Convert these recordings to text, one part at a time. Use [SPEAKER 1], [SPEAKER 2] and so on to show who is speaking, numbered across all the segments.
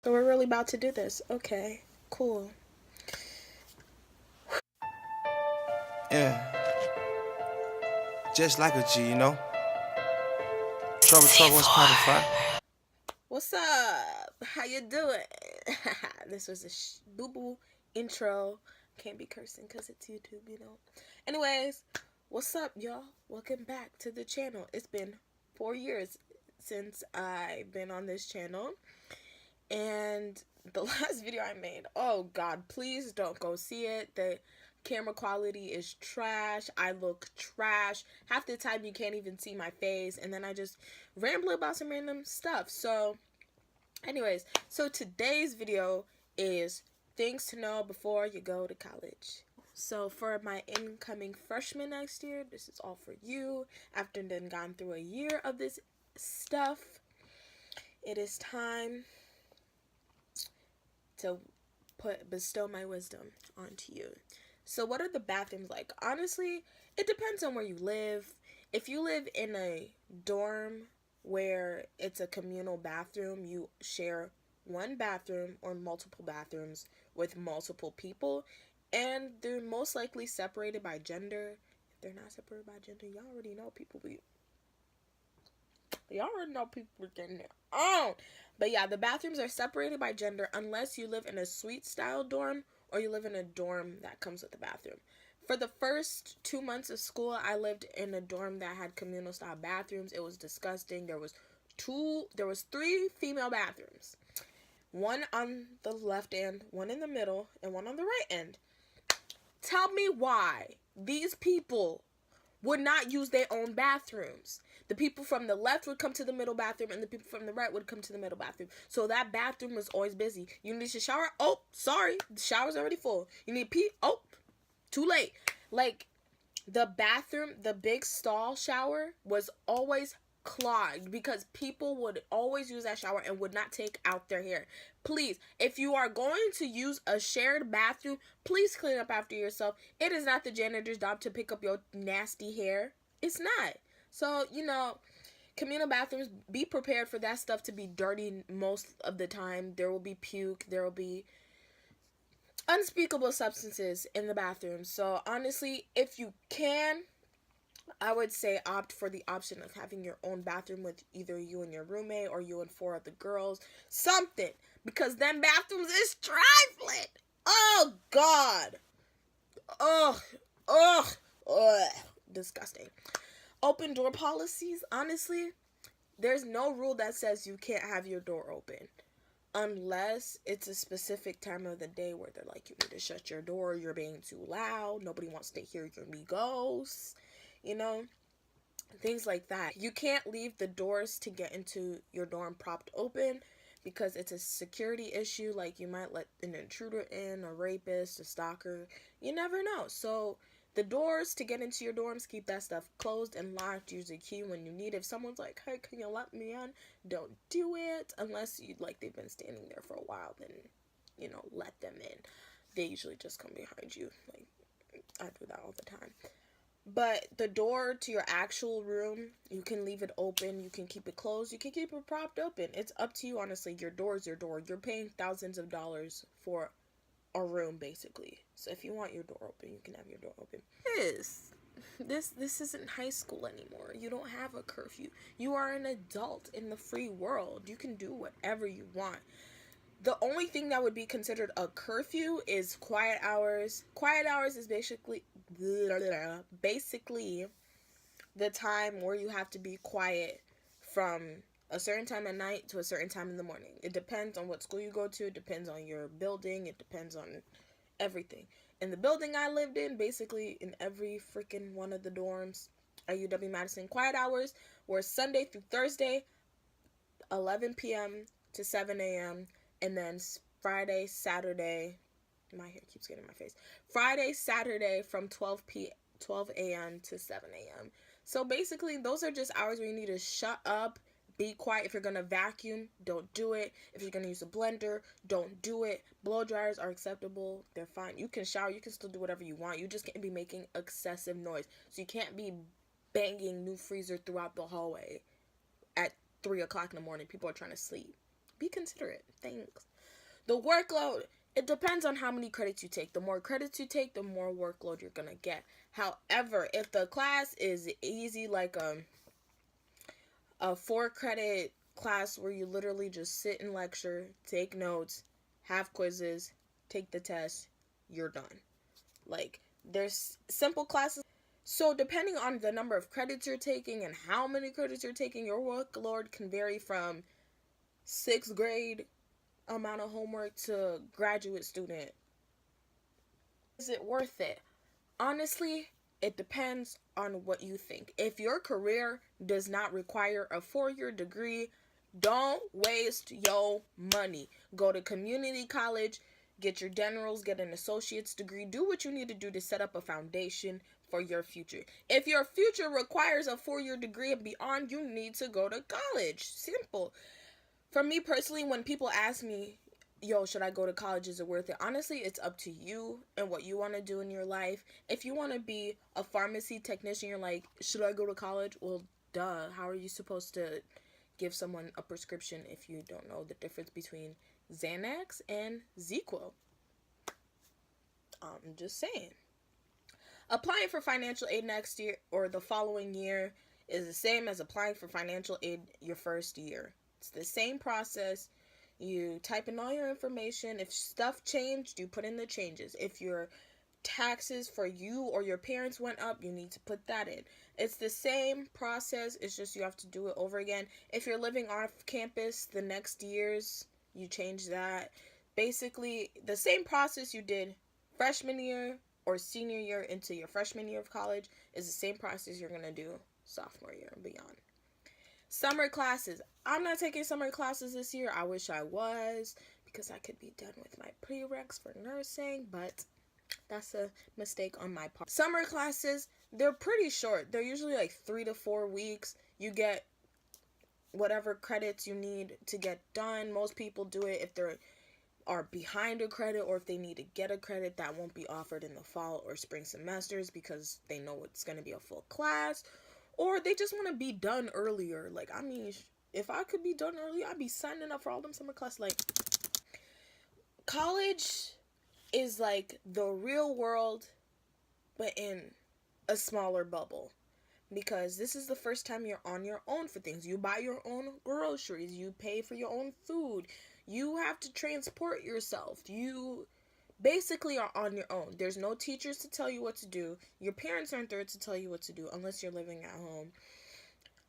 [SPEAKER 1] So we're really about to do this. Okay, cool.
[SPEAKER 2] Yeah, just like a G, you know. Trouble is part of fire.
[SPEAKER 1] What's up? How you doing? This was a boo-boo intro. Can't be cursing because it's YouTube, you know. Anyways, what's up, y'all? Welcome back to the channel. It's been 4 years since I've been on this channel. And the last video I made, oh God, please don't go see it. The camera quality is trash. I look trash. Half the time you can't even see my face. And then I just ramble about some random stuff. So anyways, so today's video is things to know before you go to college. So for my incoming freshman next year, this is all for you. After then gone through a year of this stuff, it is time to bestow my wisdom onto you. So what are the bathrooms like? Honestly, it depends on where you live. If you live in a dorm where it's a communal bathroom, you share one bathroom or multiple bathrooms with multiple people, and they're most likely separated by gender. If they're not separated by gender, y'all already know people getting their own. But yeah, the bathrooms are separated by gender unless you live in a suite style dorm or you live in a dorm that comes with a bathroom. For the first 2 months of school, I lived in a dorm that had communal style bathrooms. It was disgusting. There was 3 female bathrooms. One on the left end, one in the middle, and one on the right end. Tell me why these people would not use their own bathrooms. The people from the left would come to the middle bathroom, and the people from the right would come to the middle bathroom. So that bathroom was always busy. You need to shower? Oh, sorry, the shower's already full. You need to pee? Oh, too late. Like, the bathroom, the big stall shower was always clogged because people would always use that shower and would not take out their hair. Please, if you are going to use a shared bathroom, please clean up after yourself. It is not the janitor's job to pick up your nasty hair. It's not. So, communal bathrooms, be prepared for that stuff to be dirty most of the time. There will be puke. There will be unspeakable substances in the bathroom. So, honestly, if you can, I would say opt for the option of having your own bathroom with either you and your roommate or you and 4 other girls. Something. Because them bathrooms is trifling. Oh, God. Ugh. Disgusting. Open door policies, honestly, there's no rule that says you can't have your door open. Unless it's a specific time of the day where they're like, you need to shut your door, you're being too loud, nobody wants to hear your migos, things like that. You can't leave the doors to get into your dorm propped open because it's a security issue. Like, you might let an intruder in, a rapist, a stalker, you never know. So the doors to get into your dorms, keep that stuff closed and locked. Use a key when you need it. If someone's like, hey, can you let me in? Don't do it unless they've been standing there for a while. Then, let them in. They usually just come behind you. Like, I do that all the time. But the door to your actual room, you can leave it open. You can keep it closed. You can keep it propped open. It's up to you, honestly. Your door is your door. You're paying thousands of dollars for a room, basically. So if you want your door open, you can have your door open. This isn't high school anymore. You don't have a curfew. You are an adult in the free world. You can do whatever you want. The only thing that would be considered a curfew is quiet hours. Quiet hours is basically the time where you have to be quiet from a certain time at night to a certain time in the morning. It depends on what school you go to. It depends on your building. It depends on everything. In the building I lived in, basically in every freaking one of the dorms at UW-Madison, quiet hours were Sunday through Thursday, 11 p.m. to 7 a.m. And then Friday, Saturday, my hair keeps getting in my face. Friday, Saturday from 12 a.m. to 7 a.m. So basically, those are just hours where you need to shut up, be quiet. If you're going to vacuum, don't do it. If you're going to use a blender, don't do it. Blow dryers are acceptable. They're fine. You can shower. You can still do whatever you want. You just can't be making excessive noise. So you can't be banging new freezer throughout the hallway at 3 o'clock in the morning. People are trying to sleep. Be considerate. Thanks. The workload, it depends on how many credits you take. The more credits you take, the more workload you're going to get. However, if the class is easy, like a 4-credit class where you literally just sit and lecture, take notes, have quizzes, take the test, you're done. Like, there's simple classes. So depending on the number of credits you're taking and how many credits you're taking, your workload can vary from 6th grade amount of homework to graduate student. Is it worth it? Honestly, it depends on what you think. If your career does not require a 4-year degree, don't waste your money. Go to community college, get your generals, get an associate's degree. Do what you need to do to set up a foundation for your future. If your future requires a 4-year degree and beyond, you need to go to college. Simple. For me personally, when people ask me, yo, should I go to college? Is it worth it? Honestly, it's up to you and what you want to do in your life. If you want to be a pharmacy technician, you're like, should I go to college? Well, duh. How are you supposed to give someone a prescription if you don't know the difference between Xanax and ZQL? I'm just saying. Applying for financial aid next year or the following year is the same as applying for financial aid your first year. It's the same process. You type in all your information. If stuff changed, you put in the changes. If your taxes for you or your parents went up, you need to put that in. It's the same process. It's just you have to do it over again. If you're living off campus the next years, you change that. Basically, the same process you did freshman year or senior year into your freshman year of college is the same process you're going to do sophomore year and beyond. Summer classes. I'm not taking summer classes this year. I wish I was, because I could be done with my prereqs for nursing, but that's a mistake on my part. Summer classes, they're pretty short. They're usually like 3 to 4 weeks. You get whatever credits you need to get done. Most people do it if they are behind a credit or if they need to get a credit that won't be offered in the fall or spring semesters because they know it's going to be a full class. Or they just want to be done earlier. Like, I mean, if I could be done earlier, I'd be signing up for all them summer classes. Like, college is like the real world, but in a smaller bubble. Because this is the first time you're on your own for things. You buy your own groceries. You pay for your own food. You have to transport yourself. You basically are on your own. There's no teachers to tell you what to do. Your parents aren't there to tell you what to do unless you're living at home.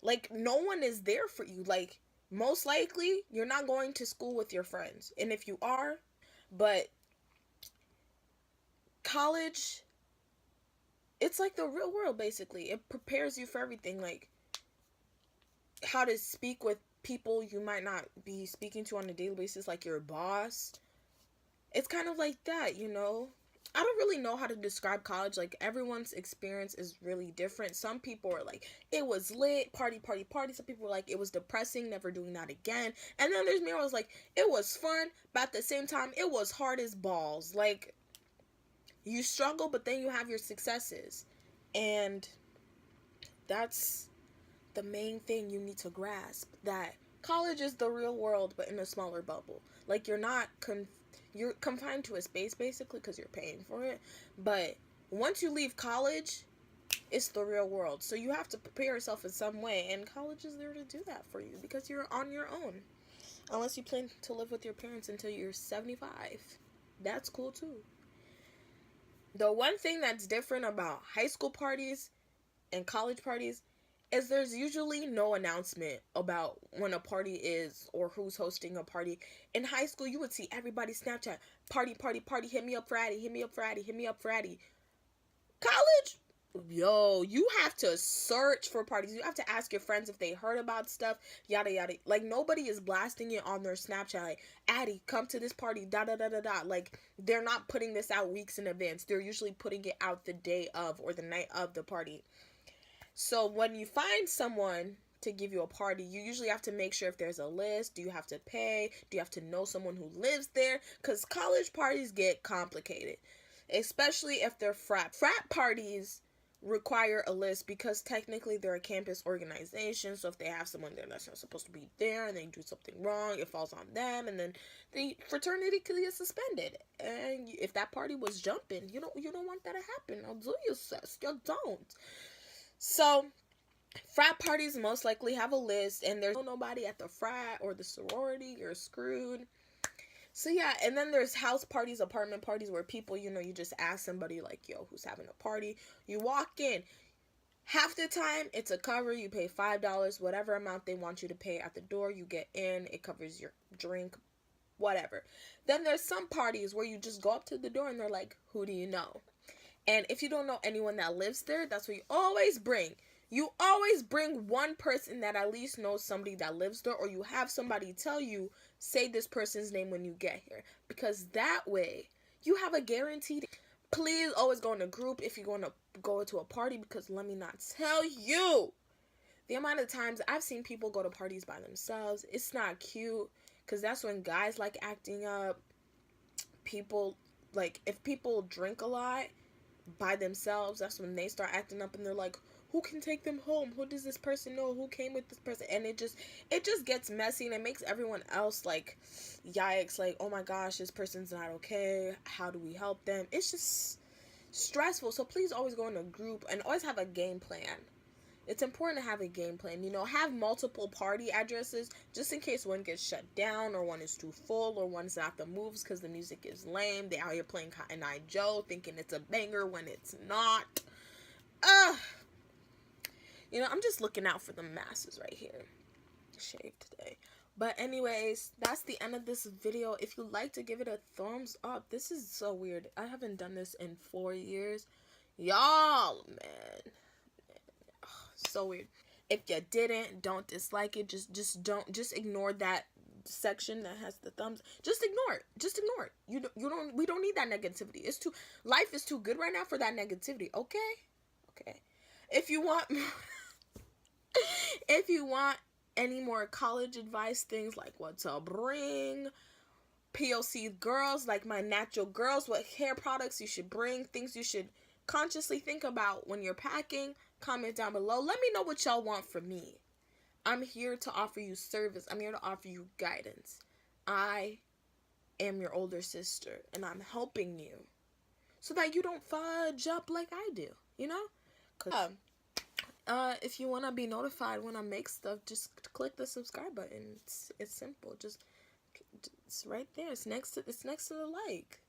[SPEAKER 1] Like, no one is there for you. Like, most likely, you're not going to school with your friends. And if you are, but college, it's like the real world, basically. It prepares you for everything. Like, how to speak with people you might not be speaking to on a daily basis, like your boss. It's kind of like that, you know? I don't really know how to describe college. Like, everyone's experience is really different. Some people are like, it was lit, party, party, party. Some people were like, it was depressing, never doing that again. And then there's me, I was like, it was fun, but at the same time, it was hard as balls. Like, you struggle, but then you have your successes. And that's the main thing you need to grasp. That college is the real world, but in a smaller bubble. Like, you're not you're confined to a space, basically, because you're paying for it. But once you leave college, it's the real world. So you have to prepare yourself in some way. And college is there to do that for you because you're on your own. Unless you plan to live with your parents until you're 75. That's cool, too. The one thing that's different about high school parties and college parties is there's usually no announcement about when a party is or who's hosting a party. In high school, you would see everybody Snapchat, party, party, party, hit me up Friday, hit me up Friday, hit me up Friday. College, yo, you have to search for parties. You have to ask your friends if they heard about stuff, yada, yada. Like, nobody is blasting it on their Snapchat, like, Addie, come to this party, da, da, da, da, da. Like, they're not putting this out weeks in advance. They're usually putting it out the day of or the night of the party. So when you find someone to give you a party, you usually have to make sure if there's a list. Do you have to pay? Do you have to know someone who lives there? Because college parties get complicated, especially if they're frat parties. require a list because technically they're a campus organization. So if they have someone there that's not supposed to be there and they do something wrong, it falls on them, and then the fraternity could get suspended. And if that party was jumping, you don't want that to happen. I'll do you, sis. You don't. So frat parties most likely have a list, and there's nobody at the frat or the sorority. You're screwed. So yeah, and then there's house parties, apartment parties, where people, you just ask somebody like, yo, who's having a party? You walk in. Half the time, it's a cover. You pay $5, whatever amount they want you to pay at the door. You get in. It covers your drink, whatever. Then there's some parties where you just go up to the door and they're like, who do you know? And if you don't know anyone that lives there, that's what you always bring. You always bring one person that at least knows somebody that lives there, or you have somebody tell you, say this person's name when you get here. Because that way, you have a guaranteed. Please always go in a group if you're going to go to a party, because let me not tell you the amount of times I've seen people go to parties by themselves. It's not cute, because that's when guys like acting up. People, like, if people drink a lot by themselves, that's when they start acting up, and they're like, who can take them home? Who does this person know? Who came with this person? And it just gets messy, and it makes everyone else like, yikes, like, oh my gosh, this person's not okay. How do we help them? It's just stressful. So please always go in a group and always have a game plan. It's important to have a game plan. Have multiple party addresses just in case one gets shut down, or one is too full, or one's not the moves because the music is lame. They out here playing Cotton Eye Joe thinking it's a banger when it's not. I'm just looking out for the masses right here. Shave today. But anyways, that's the end of this video. If you like to give it a thumbs up. This is so weird. I haven't done this in 4 years. Y'all, man. So weird. If you didn't, don't dislike it. Just ignore that section that has the thumbs. Just ignore it. We don't need that negativity. Life is too good right now for that negativity. Okay. If you want any more college advice, things like what to bring, POC girls, like my natural girls, what hair products you should bring, things you should consciously think about when you're packing, comment down below. Let me know what y'all want from me. I'm here to offer you service. I'm here to offer you guidance. I am your older sister, and I'm helping you so that you don't fudge up like I do, if you want to be notified when I make stuff, just click the subscribe button. It's simple. It's right there. It's next to the like.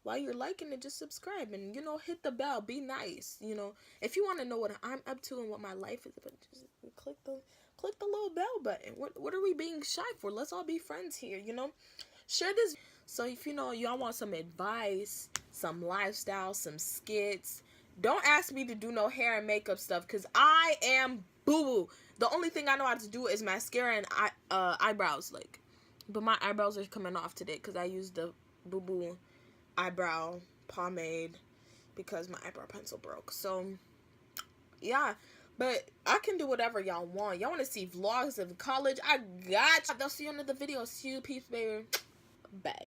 [SPEAKER 1] While you're liking it, just subscribe and hit the bell. Be nice. If you want to know what I'm up to and what my life is about, just click the little bell button. What are we being shy for? Let's all be friends here. Share this. So if y'all want some advice, some lifestyle, some skits, don't ask me to do no hair and makeup stuff, because I am boo-boo. The only thing I know how to do is mascara and eyebrows. But my eyebrows are coming off today because I used the boo-boo eyebrow pomade because my eyebrow pencil broke. So, yeah. But I can do whatever y'all want. Y'all want to see vlogs of college? I got you. They'll see you in the video. See you, peeps, baby. Bye.